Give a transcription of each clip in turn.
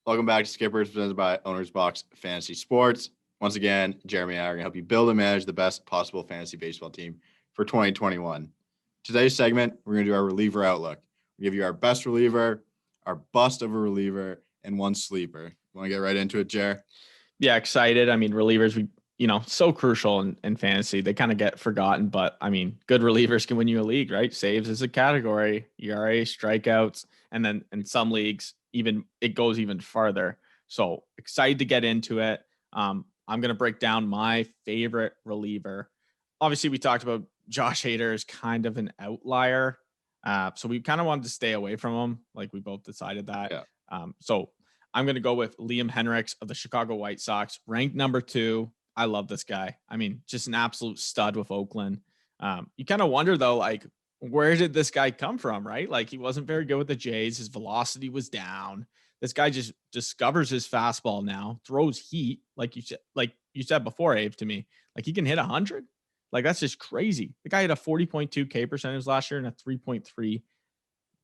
Welcome back to Skippers, presented by Owner's Box Fantasy Sports. Once again, Jeremy and I are going to help you build and manage the best possible fantasy baseball team for 2021. Today's segment, we're going to do our reliever outlook. We give you our best reliever, our bust of a reliever, and one sleeper. You want to get right into it, Jer? Yeah, excited. I mean, relievers, so crucial in fantasy. They kind of get forgotten, but I mean, good relievers can win you a league, right? Saves is a category, ERA, strikeouts, and then in some leagues, even it goes even farther. So excited to get into it. I'm going to break down my favorite reliever. Obviously, we talked about Josh Hader is kind of an outlier. So we kind of wanted to stay away from him. Like we both decided that. Yeah. So I'm going to go with Liam Hendriks of the Chicago White Sox, ranked number 2. I love this guy. I mean, just an absolute stud with Oakland. You kind of wonder though, like, where did this guy come from, right? Like he wasn't very good with the Jays. His velocity was down. This guy just discovers his fastball now, throws heat, like you said before, Abe, to me. Like he can hit 100. Like that's just crazy. The guy had a 40.2 K percentage last year and a 3.3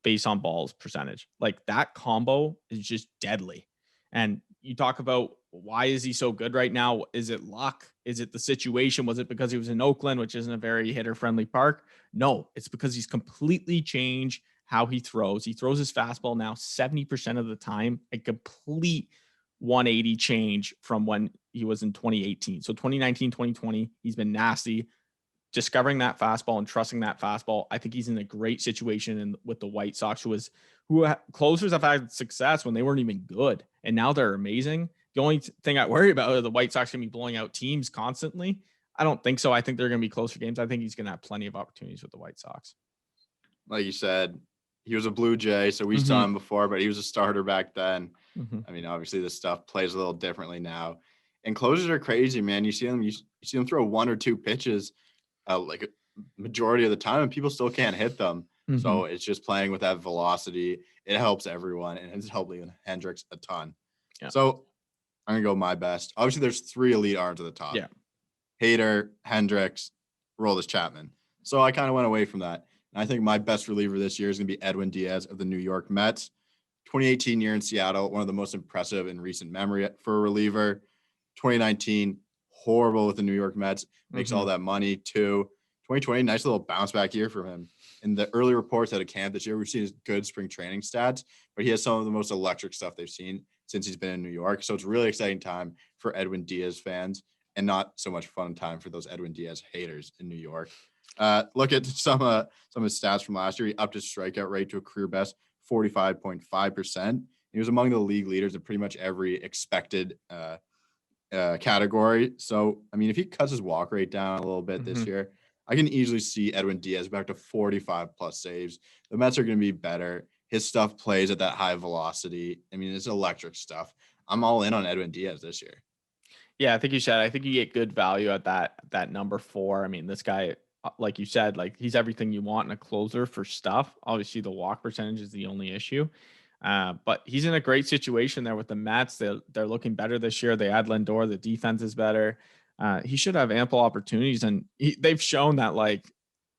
base on balls percentage. Like that combo is just deadly. And you talk about why is he so good right now? Is it luck? Is it the situation? Was it because he was in Oakland, which isn't a very hitter friendly park? No, it's because he's completely changed how he throws. He throws his fastball now 70% of the time, a complete 180 change from when he was in 2018. So 2019, 2020, he's been nasty. Discovering that fastball and trusting that fastball, I think he's in a great situation with the White Sox, closers have had success when they weren't even good, and now they're amazing. The only thing I worry about are the White Sox going to be blowing out teams constantly. I don't think so. I think they're going to be closer games. I think he's going to have plenty of opportunities with the White Sox. Like you said, he was a Blue Jay, so we saw him before, but he was a starter back then. I mean, obviously this stuff plays a little differently now. And closers are crazy, man. You see them throw one or two pitches like a majority of the time, and people still can't hit them. So it's just playing with that velocity. It helps everyone, and it's helping Hendriks a ton. Yeah. So I'm going to go my best. Obviously, there's 3 elite arms at the top. Yeah. Hader, Hendriks, Aroldis Chapman. So I kind of went away from that. And I think my best reliever this year is going to be Edwin Diaz of the New York Mets. 2018 year in Seattle, one of the most impressive in recent memory for a reliever. 2019, horrible with the New York Mets. Makes all that money too. 2020, nice little bounce back year for him. In the early reports out of camp this year, we've seen his good spring training stats, but he has some of the most electric stuff they've seen since he's been in New York. So it's a really exciting time for Edwin Diaz fans, and not so much fun time for those Edwin Diaz haters in New York. Look at some of his stats from last year. He upped his strikeout rate to a career best 45.5%. He was among the league leaders in pretty much every expected category. So, I mean, if he cuts his walk rate down a little bit this year, I can easily see Edwin Diaz back to 45 plus saves. The Mets are going to be better. His stuff plays at that high velocity. I mean, it's electric stuff. I'm all in on Edwin Diaz this year. Yeah, I think you get good value at that number 4. I mean, this guy, like you said, like he's everything you want in a closer for stuff. Obviously, the walk percentage is the only issue. But he's in a great situation there with the Mets. They're looking better this year. They add Lindor. The defense is better. He should have ample opportunities, and they've shown that like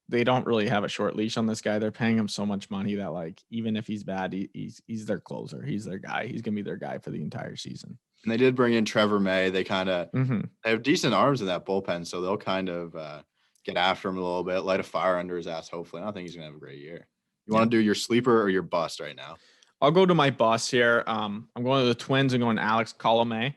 they don't really have a short leash on this guy. They're paying him so much money that like even if he's bad, he's their closer. He's their guy. He's gonna be their guy for the entire season. And they did bring in Trevor May. They kind of they have decent arms in that bullpen, so they'll kind of get after him a little bit, light a fire under his ass. Hopefully, I don't think he's gonna have a great year. You want to do your sleeper or your bust right now? I'll go to my bust here. I'm going to the Twins and going Alex Colome.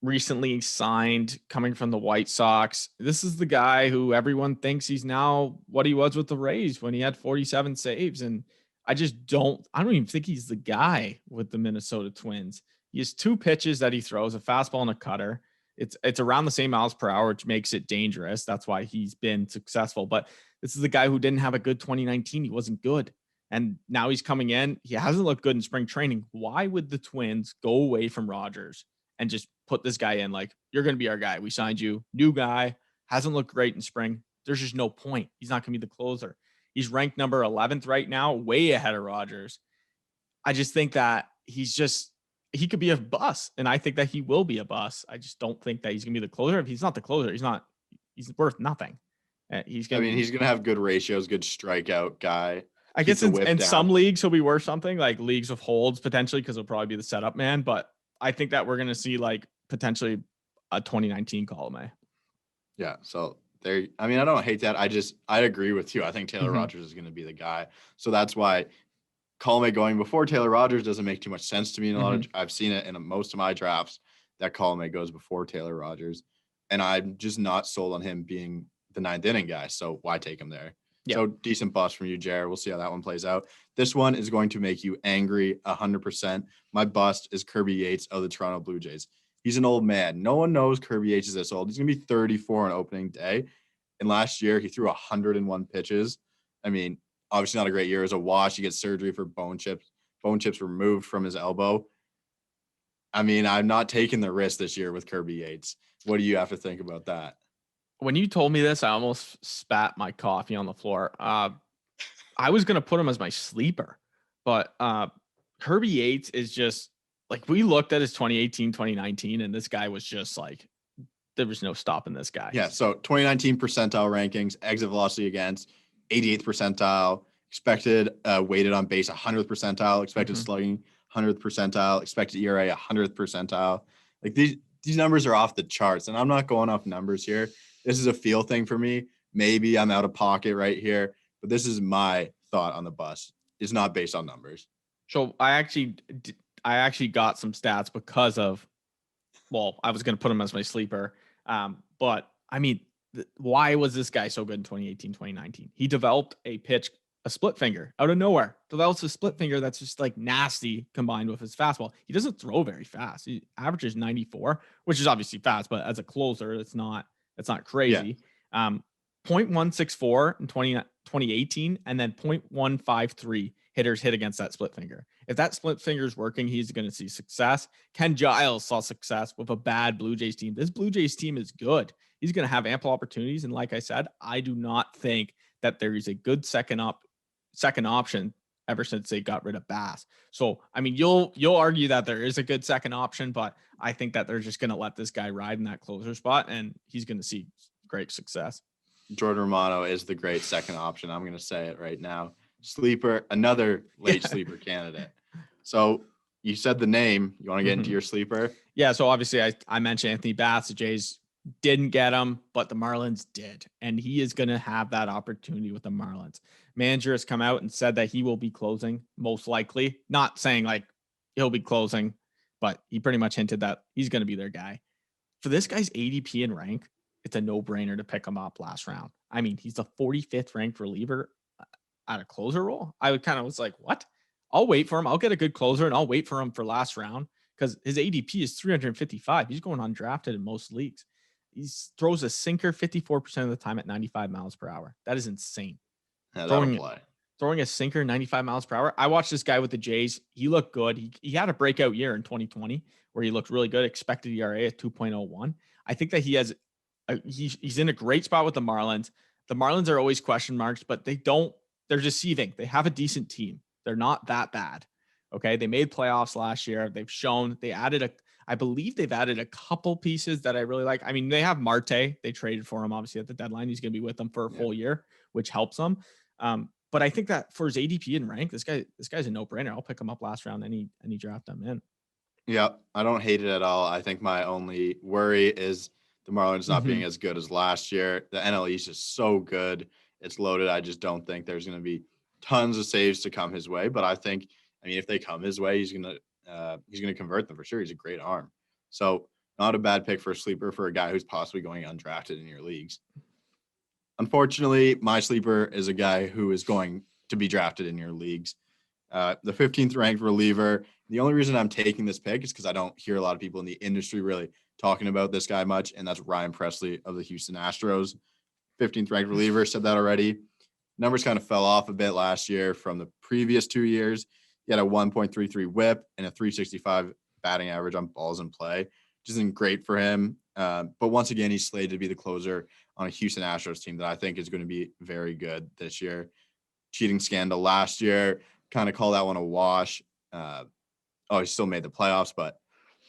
Recently signed, coming from the White Sox. This is the guy who everyone thinks he's now what he was with the Rays when he had 47 saves. And I don't even think he's the guy with the Minnesota Twins. He has 2 pitches that he throws, a fastball and a cutter. It's around the same miles per hour, which makes it dangerous. That's why he's been successful. But this is the guy who didn't have a good 2019. He wasn't good. And now he's coming in. He hasn't looked good in spring training. Why would the Twins go away from Rogers and just put this guy in? Like, you're going to be our guy. We signed you. New guy. Hasn't looked great in spring. There's just no point. He's not going to be the closer. He's ranked number 11th right now, way ahead of Rogers. I just think that he could be a bust. And I think that he will be a bust. I just don't think that he's going to be the closer. If he's not the closer, he's worth nothing. He's going to have good ratios, good strikeout guy. I keep guess the whip in down. some leagues he'll be worth something, like leagues of holds potentially, because he'll probably be the setup man. But I think that we're gonna see like potentially a 2019 Colome. Yeah. So there, I mean, I don't hate that. I agree with you. I think Taylor Mhm. Rogers is going to be the guy. So that's why Colome going before Taylor Rogers doesn't make too much sense to me. In a lot of, I've seen it in most of my drafts that Colome goes before Taylor Rogers, and I'm just not sold on him being the ninth inning guy. So why take him there? Yeah. So decent bust from you, Jared. We'll see how that one plays out. This one is going to make you angry 100%. My bust is Kirby Yates of the Toronto Blue Jays. He's an old man. No one knows Kirby Yates is this old. He's going to be 34 on opening day. And last year, he threw 101 pitches. I mean, obviously not a great year. It was a wash. He gets surgery for bone chips removed from his elbow. I mean, I'm not taking the risk this year with Kirby Yates. What do you have to think about that? When you told me this, I almost spat my coffee on the floor. I was going to put him as my sleeper, but Kirby Yates is just like, we looked at his 2018, 2019, and this guy was just like, there was no stopping this guy. Yeah. So 2019 percentile rankings, exit velocity against 88th percentile, expected weighted on base 100th percentile, expected slugging 100th percentile, expected ERA 100th percentile. Like these numbers are off the charts, and I'm not going off numbers here. This is a feel thing for me. Maybe I'm out of pocket right here, but this is my thought on the bus. It's not based on numbers. So I actually got some stats because of, well, I was going to put him as my sleeper. But I mean, why was this guy so good in 2018, 2019? He developed a split finger out of nowhere. Develops a split finger that's just like nasty combined with his fastball. He doesn't throw very fast. He averages 94, which is obviously fast, but as a closer, it's not crazy. Yeah. 0.164 in 2018, and then 0.153 hitters hit against that split finger. If that split finger is working, he's going to see success. Ken Giles saw success with a bad Blue Jays team. This Blue Jays team is good. He's going to have ample opportunities. And like I said, I do not think that there is a good second option ever since they got rid of Bass. So, I mean, you'll argue that there is a good second option, but I think that they're just going to let this guy ride in that closer spot, and he's going to see great success. Jordan Romano is the great second option. I'm going to say it right now. Sleeper, another late sleeper candidate. So you said the name. You want to get into your sleeper? Yeah. So obviously I mentioned Anthony Bass. The Jays didn't get him, but the Marlins did. And he is going to have that opportunity with the Marlins. Manager has come out and said that he will be closing, most likely. Not saying like he'll be closing, but he pretty much hinted that he's going to be their guy. For this guy's ADP and rank, it's a no-brainer to pick him up last round. I mean, he's the 45th ranked reliever at a closer role. I would kind of was like, what? I'll wait for him. I'll get a good closer and I'll wait for him for last round because his ADP is 355. He's going undrafted in most leagues. He throws a sinker 54% of the time at 95 miles per hour. That is insane. Yeah, throwing a sinker 95 miles per hour. I watched this guy with the Jays. He looked good. He had a breakout year in 2020 where he looked really good. Expected ERA at 2.01. I think that he's in a great spot with the Marlins. The Marlins are always question marks, but they're deceiving. They have a decent team. They're not that bad. Okay. They made playoffs last year. I believe they've added a couple pieces that I really like. I mean, they have Marte. They traded for him, obviously, at the deadline. He's going to be with them for a full year, which helps them. But I think that for his ADP and rank, this guy's a no-brainer. I'll pick him up last round any draft I'm in. Yeah, I don't hate it at all. I think my only worry is the Marlins not being as good as last year. The NL East is so good. It's loaded. I just don't think there's going to be tons of saves to come his way. But I mean, if they come his way, he's going to convert them for sure. He's a great arm. So not a bad pick for a sleeper for a guy who's possibly going undrafted in your leagues. Unfortunately, my sleeper is a guy who is going to be drafted in your leagues. The 15th ranked reliever. The only reason I'm taking this pick is because I don't hear a lot of people in the industry really talking about this guy much, and that's Ryan Presley of the Houston Astros. 15th ranked reliever, said that already. Numbers kind of fell off a bit last year from the previous 2 years. He had a 1.33 whip and a 365 batting average on balls in play, which isn't great for him. But once again, he's slated to be the closer on a Houston Astros team that I think is going to be very good this year. Cheating scandal last year, kind of call that one a wash. He still made the playoffs, but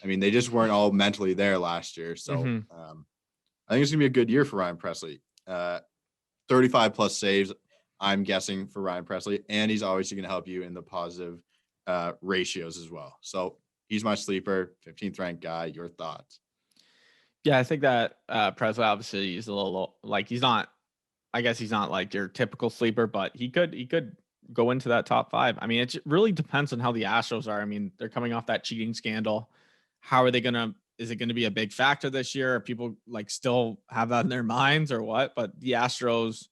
I mean, they just weren't all mentally there last year. So I think it's going to be a good year for Ryan Presley. 35 plus saves. I'm guessing, for Ryan Presley, and he's obviously going to help you in the positive ratios as well. So he's my sleeper, 15th ranked guy. Your thoughts? Yeah, I think that Presley obviously is a little like he's not. I guess he's not like your typical sleeper, but he could go into that top 5. I mean, it really depends on how the Astros are. I mean, they're coming off that cheating scandal. How are they gonna? Is it going to be a big factor this year? Are people like still have that in their minds or what? But the Astros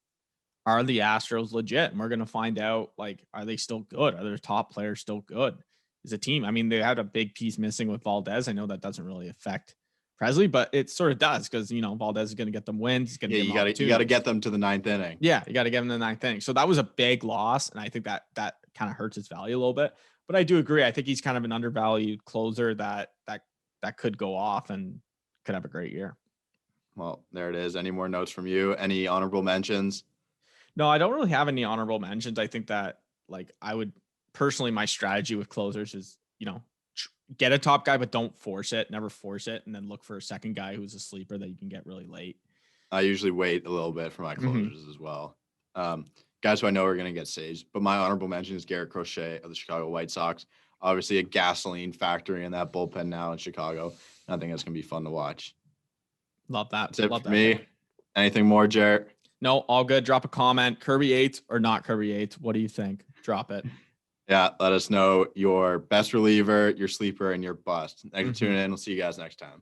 are the Astros legit, and we're going to find out. Like, are they still good? Are their top players still good? Is a team? I mean, they had a big piece missing with Valdez. I know that doesn't really affect Presley, but it sort of does because Valdez is going to get them wins. He's going to you got to get them to the 9th inning. Yeah, you got to get them to the 9th inning. So that was a big loss, and I think that kind of hurts his value a little bit. But I do agree. I think he's kind of an undervalued closer that could go off and could have a great year. Well, there it is. Any more notes from you? Any honorable mentions? No, I don't really have any honorable mentions. I think that like I would personally, my strategy with closers is, get a top guy, but don't force it. Never force it. And then look for a second guy who's a sleeper that you can get really late. I usually wait a little bit for my closers as well. Guys who I know are going to get saves, but my honorable mention is Garrett Crochet of the Chicago White Sox. Obviously a gasoline factory in that bullpen now in Chicago. And I think that's going to be fun to watch. Love that. That's it Love for that. me. Anything more, Jarrett? No, all good. Drop a comment. Kirby Yates or not Kirby Yates. What do you think? Drop it. Yeah, let us know your best reliever, your sleeper, and your bust. Thanks for tuning in. We'll see you guys next time.